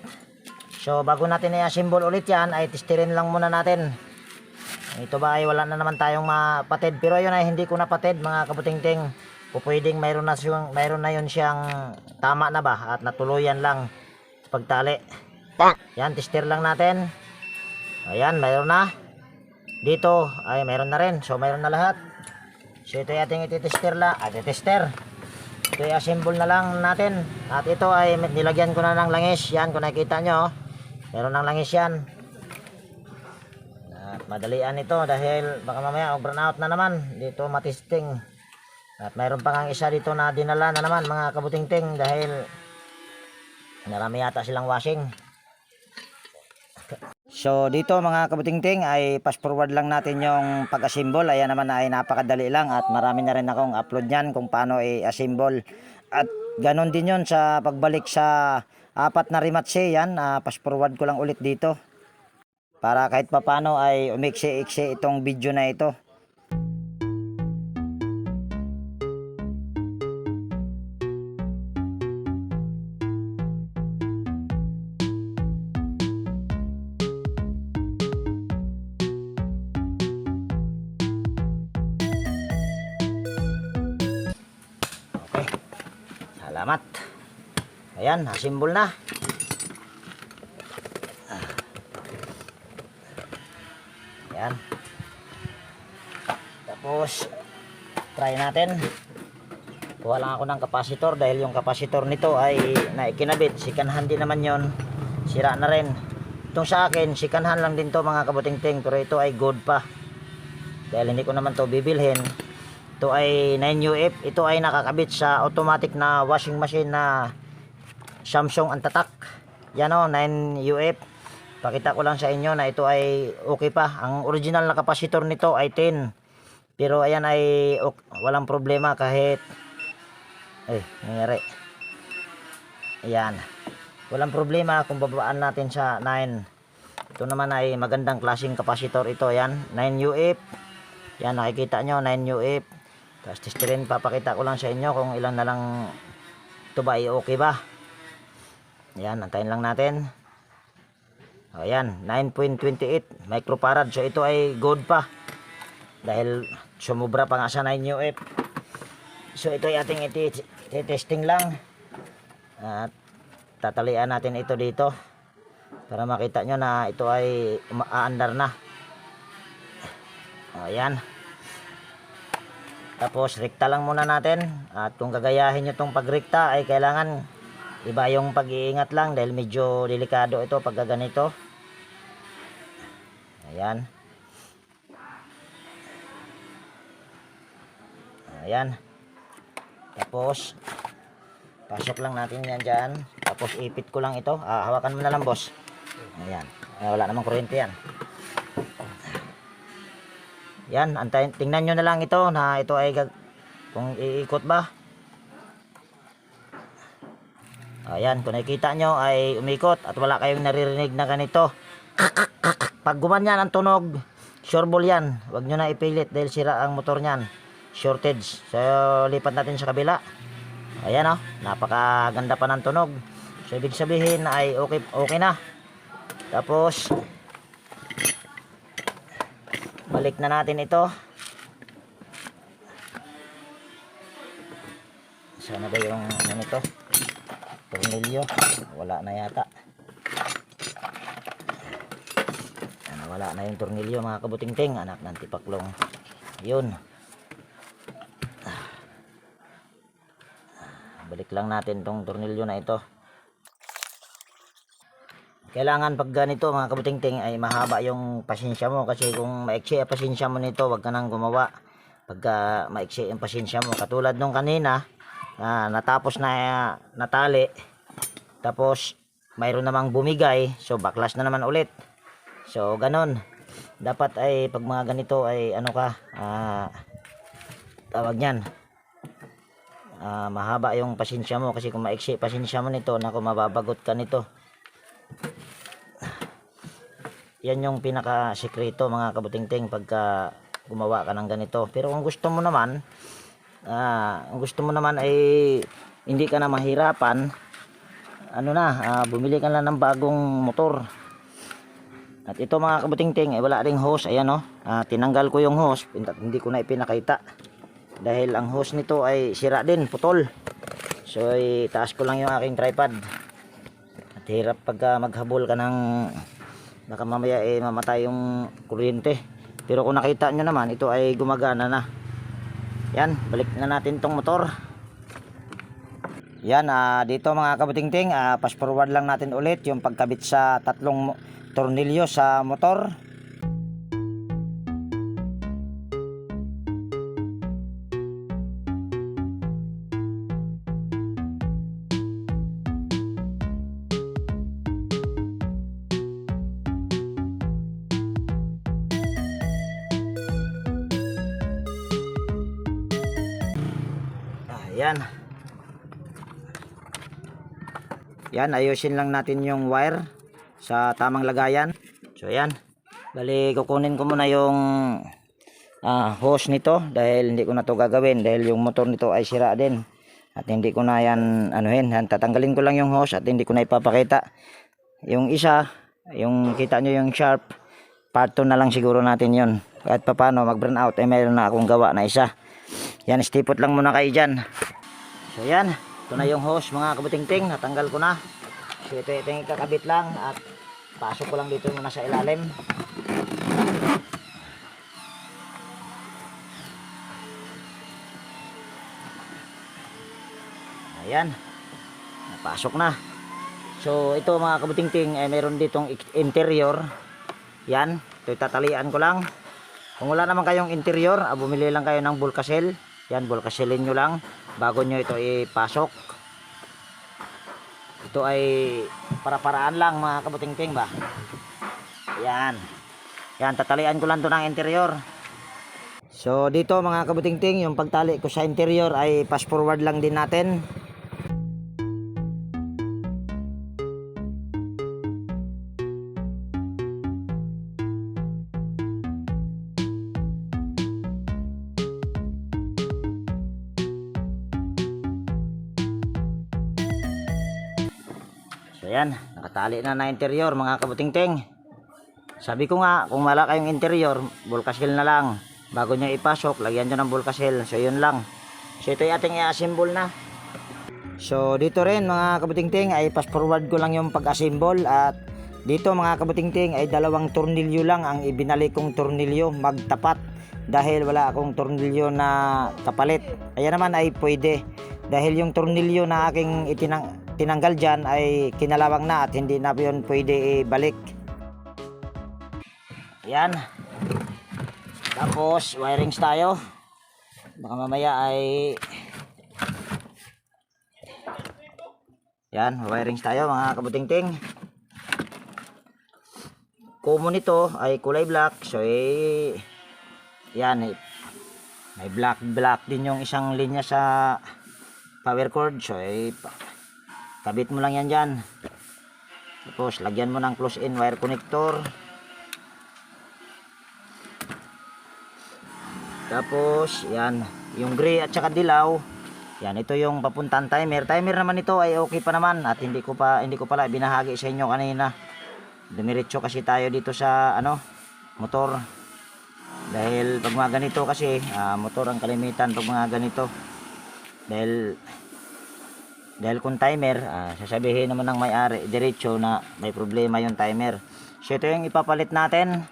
So bago natin i-assemble ulit yan ay testirin lang muna natin. Ito ba ay wala na naman tayong mapatid, pero yun ay hindi ko napatid mga kabutingting. Pupwedeng mayroon na yun siyang tama na ba at natuluyan lang pagtali. Yan, tester lang natin. Ayan, mayroon na. Dito ay mayroon na rin. So mayroon na lahat. So ito ay ating ititester lang. Tester. Ito ay assemble na lang natin. At ito ay nilagyan ko na ng langis. Yan kung nakikita nyo. Mayroon ng langis yan. At madalian ito dahil baka mamaya burn out na naman. Dito matesting. At mayroon pa nga isa dito na dinala na naman mga kabutingting dahil marami yata silang washing. So dito mga kabutingting ay fast forward lang natin yung pag-assemble. Ayan naman ay napakadali lang at marami na rin akong upload nyan kung paano i-assemble. At ganon din yun sa pagbalik sa apat na rematche. Yan, fast forward ko lang ulit dito para kahit papano ay umiksi-iksi itong video na ito. Salamat. Ayan, assemble na. Ayan. Tapos try natin kuha lang ako ng kapasitor dahil yung kapasitor nito ay naikinabit, second hand din naman yon, sira na rin. Itong sa akin second hand lang din to mga kabuting-ting, pero ito ay good pa dahil hindi ko naman to bibilhin. Ito ay 9UF, ito ay nakakabit sa automatic na washing machine na Samsung ang tatak. Yan o, 9UF. Pakita ko lang sa inyo na ito ay okay pa. Ang original na kapasitor nito ay 10, pero ayan ay walang problema kahit nangyari. Ayan, walang problema kung babaan natin sa 9. Ito naman ay magandang klaseng kapasitor ito. Ayan, 9UF. Yan, nakikita nyo, 9UF. Tapos testirin, papakita ko lang sa inyo kung ilan na lang ito ba ay okay ba. Ayan, antayin lang natin. Ayan, 9.28 microfarad. So ito ay good pa dahil sumubra pa nga sa 9UF. So ito ay ating testing lang. At tatalian natin ito dito para makita nyo na ito ay aandar na. Ayan. Tapos rekta lang muna natin. At kung gagayahin nyo itong pagrekta ay kailangan iba yung pag-iingat lang dahil medyo delikado ito pag ganito. Ayan. Ayan. Tapos pasok lang natin yan dyan. Tapos ipit ko lang ito. Hawakan mo na lang, boss. Ayan. Wala namang kuryente yan. Yan, antayin, tingnan nyo na lang ito na ito ay kung iikot ba. Ayan, kung nakikita nyo ay umikot at wala kayong naririnig na ganito. Pag gumanyan ang tunog, sure ball yan. Huwag nyo na ipilit dahil sira ang motor nyan. Shortage. So, lipat natin sa kabila. Ayan o, napakaganda pa ng tunog. So, ibig sabihin ay okay na. Tapos, balik na natin ito. Sana ba yung ano nito? Tornilyo. Wala na yata. Wala na yung tornilyo mga kabuting-ting. Anak ng tipaklong. Yun. Balik lang natin tong tornilyo na ito. Kailangan pag ganito mga kabuting-ting ay mahaba yung pasensya mo, kasi kung maiksi ang pasensya mo nito, wag ka nang gumawa. Pagka maiksi ang pasensya mo, katulad nung kanina, natapos na natali, tapos mayroon namang bumigay, so backlash na naman ulit. So ganon. Dapat ay pag mga ganito ay ano ka, tawag niyan, mahaba yung pasensya mo, kasi kung maiksi pasensya mo nito, naku, mababagot ka nito. Yan yung pinaka sekreto mga kabuting-ting pagka gumawa ka ng ganito. Pero kung gusto mo naman ay hindi ka na mahirapan, bumili ka lang ng bagong motor. At ito mga kabuting-ting ay wala ring hose. Ayan o, tinanggal ko yung hose, hindi ko na ipinakita dahil ang hose nito ay sira din, putol. So itaas ko lang yung aking tripod. At hirap pagka maghabol ka ng, baka mamaya mamatay yung kuryente. Pero kung nakita nyo naman, ito ay gumagana na. Yan, balik na natin tong motor. Yan, dito mga kabuting-ting, fast forward lang natin ulit yung pagkabit sa tatlong tornilyo sa motor. Yan. Yan, ayusin lang natin yung wire sa tamang lagayan. So yan. Bali, kukunin ko muna yung hose nito dahil hindi ko na to gagawin dahil yung motor nito ay sira din. At hindi ko na yan tatanggalin ko lang yung hose at hindi ko na ipapakita. Yung isa, yung kita nyo yung sharp, part 2 na lang siguro natin yun. Kahit pa paano mag burn out ay mayroon na akong gawa na isa. Yan, stipot lang muna kayo dyan. So yan, ito na yung hose mga kabuting-ting, natanggal ko na. So ito yung kakabit lang at pasok ko lang dito muna sa ilalim. Ayan. Napasok na. So ito mga kabutingting ay meron ditong interior. Yan. Ito tatalian ko lang. Kung wala naman kayong interior, bumili lang kayo ng Volcacel. Yan, Volcacelin nyo lang bago nyo ito ipasok. Ito ay para-paraan lang mga kabutingting ba. Yan. Yan, tatalian ko lang ito ng interior. So dito mga kabutingting, yung pagtali ko sa interior ay fast forward lang din natin. So yan, nakatali na interior mga kabutingting. Sabi ko nga, kung wala kayong interior, Volcacel na lang. Bago nyo ipasok, lagyan nyo ng Volcacel. So yun lang. So ito yung ating i-assemble na. So dito rin mga kabutingting ay fast forward ko lang yung pag-assemble. At dito mga kabutingting ay 2 tornilyo lang ang ibinalik kong tornilyo magtapat. Dahil wala akong tornilyo na kapalit. Ayan naman ay pwede. Dahil yung tornilyo na aking tinanggal dyan ay kinalawang na at hindi na yun pwede ibalik. Yan. Tapos wirings tayo. Baka mamaya ay yan, wirings tayo mga kabutingting. Common nito ay kulay black. So yan may black din yung isang linya sa power cord. So kabit mo lang yan dyan. Tapos lagyan mo ng close in wire connector. Tapos yan, yung gray at saka dilaw. Yan, ito yung papuntang timer. Timer naman ito ay okay pa naman at hindi ko pala binahagi sa inyo kanina. Dumiretso kasi tayo dito sa motor. Dahil pag mga ganito kasi motor ang kalimitan pag mga ganito. Dahil kung timer, sasabihin naman ng may-ari diretso na may problema yung timer. So ito yung ipapalit natin.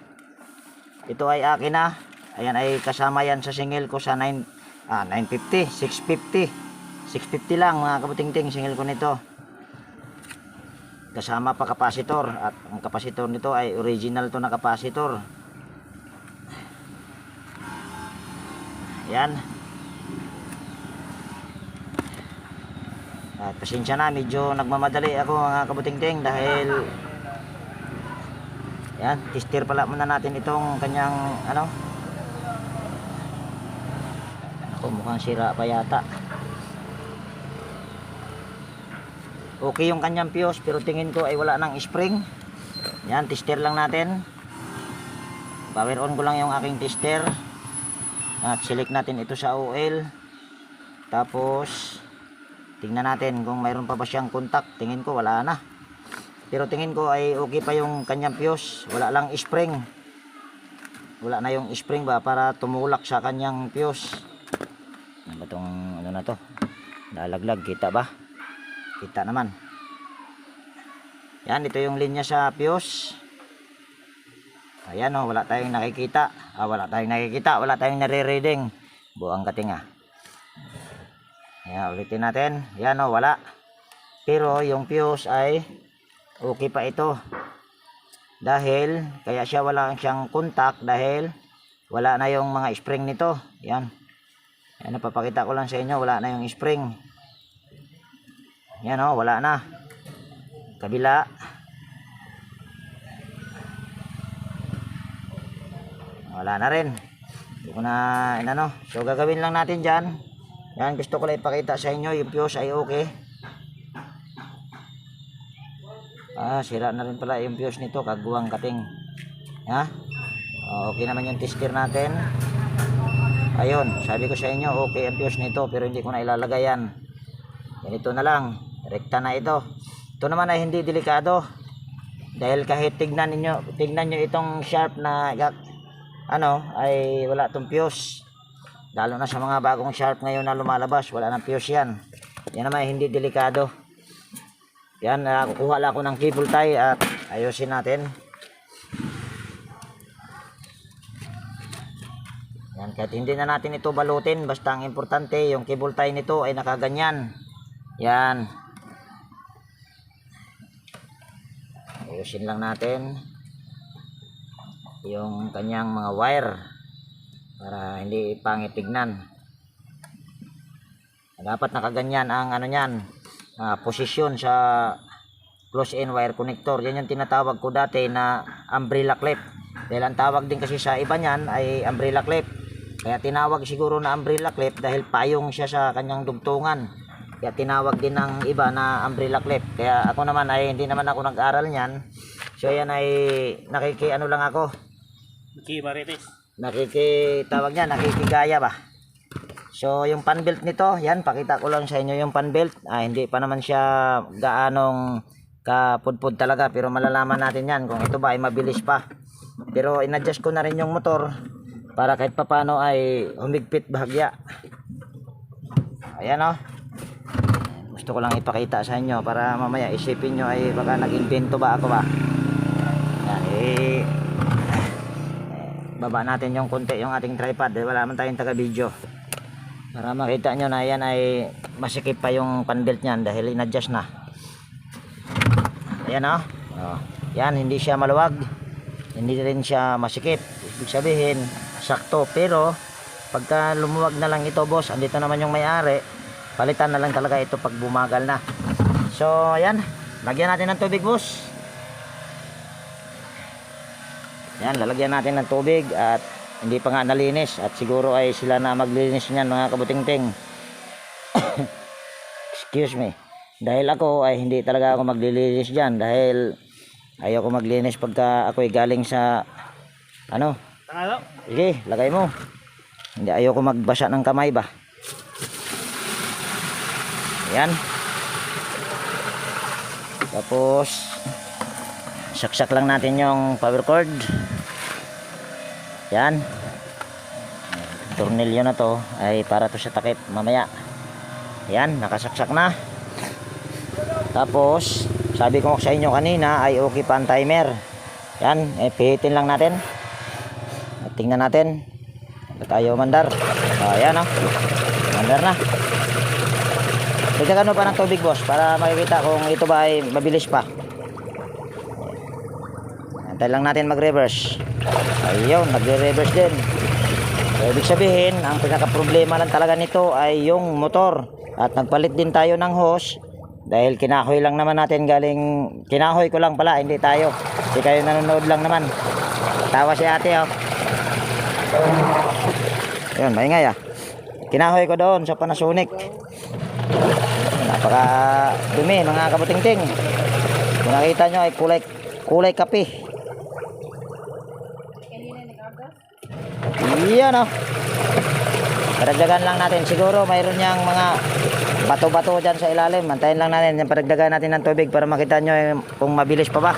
Ito ay akin na. Ayan ay kasama yan sa singil ko sa 950, 650. 650 lang mga kabutingting singil ko nito. Kasama pa kapasitor at ang kapasitor nito ay original to na kapasitor. Ayan. At pasensya na, medyo nagmamadali ako mga kabutingting dahil yan, tester pala muna natin itong kanyang mukhang sira pa yata. Okay yung kanyang fuse pero tingin ko ay wala nang spring. Yan, tester lang natin. Power on ko lang yung aking tester. At select natin ito sa oil. Tapos tingnan natin kung mayroon pa ba siyang contact. Tingin ko wala na. Pero tingin ko ay okay pa yung kanyang fuse. Wala lang spring. Wala na yung spring ba para tumulak sa kanyang fuse. Ano ba itong na to? Nalaglag, kita ba? Kita naman. Yan, ito yung linya sa fuse. Ayan wala tayong nakikita. Wala tayong nare-reading. Buang katinga. Ayan, ulitin natin. Yan wala. Pero yung fuse ay okay pa ito. Dahil, kaya siya wala siyang contact dahil wala na yung mga spring nito. Yan. Yan, napapakita ko lang sa inyo, wala na yung spring. Yan wala na. Kabila. Wala na rin. Hindi ko na So gagawin lang natin dyan. Yan, gusto ko lang ipakita sa inyo, yung fuse ay okay. Sira na rin pala yung fuse nito, kaguwang kating. Okay naman yung tester natin. Ayun, sabi ko sa inyo, okay ang fuse nito pero hindi ko na ilalagay yan. Ganito na lang, rekta na ito. Ito naman ay hindi delikado. Dahil kahit tignan nyo itong sharp na ay wala itong fuse. Lalo na sa mga bagong sharp ngayon na lumalabas, wala nang fuse yan. Yan naman ay hindi delikado. Yan, kukuha lang ako ng cable tie at ayusin natin. Yan, kahit hindi na natin ito balutin, basta ang importante yung cable tie nito ay nakaganyan. Yan. Ayusin lang natin yung kanyang mga wire para hindi pangit tignan. Dapat nakaganyan ang ano niyan, posisyon sa close-in wire connector. Yan yung tinatawag ko dati na umbrella clip. Dahil ang tawag din kasi sa iba niyan ay umbrella clip. Kaya tinawag siguro na umbrella clip dahil payong siya sa kanyang dugtungan. Kaya tinawag din ng iba na umbrella clip. Kaya ako naman ay hindi naman ako nag-aral niyan. So yan ay nakikiano lang ako. Marites. Nakikitawag niya, nakikigaya ba? So yung pan belt nito, yan pakita ko lang sa inyo yung pan belt. Hindi pa naman siya gaanong kapudpud talaga, pero malalaman natin yan kung ito ba ay mabilis pa. Pero inadjust ko na rin yung motor para kahit papano ay humigpit bahagya. Ayan o. Gusto ko lang ipakita sa inyo para mamaya isipin nyo ay baka nag-invento ba ako ba. Yan, baba natin yung konti yung ating tripod dahil wala man tayong taga video. Para makita nyo na yan ay masikip pa yung pan belt nyan dahil inadjust na. Ayan o. Yan, hindi siya maluwag. Hindi rin siya masikip. Ibig sabihin, sakto. Pero, pagka lumuwag na lang ito boss, andito naman yung may-ari, palitan na lang talaga ito pag bumagal na. So, ayan. Lagyan natin ng tubig boss. Yan, lalagyan natin ng tubig at hindi pa nga nalinis at siguro ay sila na maglinis niyan mga kabutingting. Excuse me. Dahil ako ay hindi talaga ako maglilinis diyan dahil ayoko maglinis pagka ako ay galing sa ano. Tangalo. Sige, lagay mo. Hindi ayoko magbasa ng kamay ba. Yan. Tapos saksak lang natin yung power cord. Yan. Tornilyo na to ay para to sa takip mamaya. Yan, nakasaksak na. Tapos sabi ko sa inyo kanina ay okay pa ang timer. Yan, pihitin lang natin. At tingnan natin. Tayo mandar. Ayan oh. Mandar na. Dagdagan mo pa ng tubig boss para makikita kung ito ba ay mabilis pa. Antay lang natin mag-reverse. Ayun, nagre-reverse din. So, ibig sabihin, ang pinaka-problema lang talaga nito ay yung motor. At nagpalit din tayo ng hose dahil kinahoy lang naman natin galing, kinahoy ko lang pala, hindi tayo. Hindi kayo nanonood lang naman. Tawa si ate oh. Ayun, maingay ah. Kinahoy ko doon sa Panasonic. Napaka dumi mga kabutingting. Kung nakita nyo ay kulay kape. Iyan oh. Paragdagan lang natin. Siguro mayroon niyang mga bato-bato dyan sa ilalim. Antayin lang natin. Paragdagan natin ng tubig para makita nyo kung mabilis pa ba.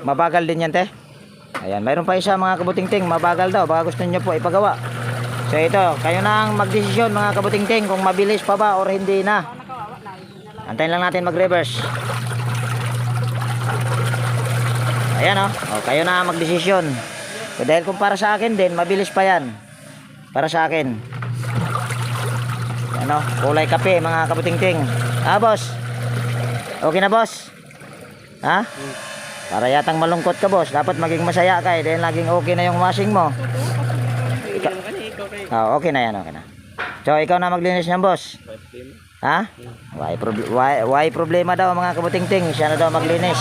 Mabagal din yan te. Ayan, mayroon pa isa mga kabutingting. Mabagal daw. Baka gusto nyo po ipagawa. So ito, kayo na ang magdesisyon mga kabutingting kung mabilis pa ba or hindi na. Antayin lang natin mag-reverse. Ayan o, kayo na magdesisyon. So, dahil kung para sa akin din, mabilis pa yan. Para sa akin. Ano, kulay kape mga kabutingting. Boss? Okay na boss? Ha? Para yatang malungkot ka boss. Dapat maging masaya ka dahil laging okay na yung washing mo. Okay na yan, okay na. So ikaw na maglinis niyan boss. Ha? Why problema daw mga kabutingting. Siya na daw maglinis.